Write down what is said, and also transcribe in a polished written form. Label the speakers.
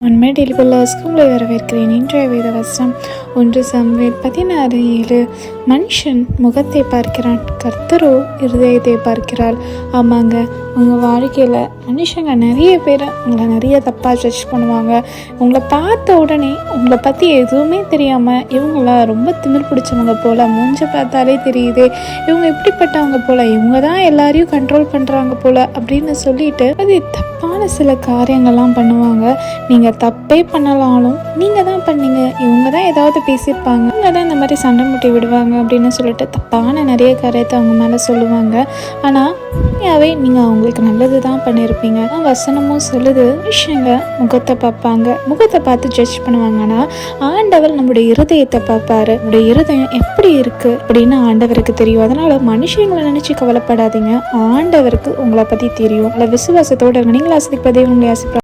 Speaker 1: உண்மை டெலிபல்லாஸ்க்கு உங்களை வரவேற்கிறேன். இன்றைய வேத வசனம் 1 சாமுவேல் 16:7. மனுஷன் முகத்தை பார்க்கிறான், கர்த்தரோ இருதயத்தை பார்க்கிறாள். ஆமாங்க, உங்கள் வாழ்க்கையில் மனுஷங்க நிறைய பேர் உங்களை நிறைய தப்பாக ஜட்ஜ் பண்ணுவாங்க. உங்களை பார்த்த உடனே உங்களை பற்றி எதுவுமே தெரியாமல் இவங்களாம் ரொம்ப திமிர் பிடிச்சவங்க போல், மூஞ்ச பார்த்தாலே தெரியுது இவங்க இப்படிப்பட்டவங்க போல், இவங்க தான் எல்லாரையும் கண்ட்ரோல் பண்ணுறாங்க போல் அப்படின்னு சொல்லிட்டு அது தப்பான சில காரியங்கள்லாம் பண்ணுவாங்க. நீங்கள் தப்பே பண்ணலாலும் நீங்கள் தான் பண்ணீங்க, இவங்க தான் ஏதாவது பேசியிருப்பாங்க, இவங்க தான் இந்த மாதிரி சண்டை முட்டி விடுவாங்க அப்படின்னு சொல்லிட்டு தப்பான நிறைய காரியத்தை அவங்க மேலே சொல்லுவாங்க. ஆனால் உண்மையாகவே நீங்கள் அவங்களுக்கு நல்லது தான் பண்ணியிருப்பீங்க. வசனமும் சொல்லுது, மனுஷங்க முகத்தை பார்ப்பாங்க, முகத்தை பார்த்து ஜட்ஜ் பண்ணுவாங்கன்னா ஆண்டவர் நம்முடைய இருதயத்தை பார்ப்பாரு. நம்முடைய இருதயம் எப்படி இருக்கு அப்படின்னு ஆண்டவருக்கு தெரியும். அதனால மனுஷங்களை நினைச்சு கவலைப்படாதீங்க, ஆண்டவருக்கு உங்களை பற்றி தெரியும். விசுவாசத்தோட நீங்கள் ஆசிரியப்பதே உங்களை ஆசிரியப்பா.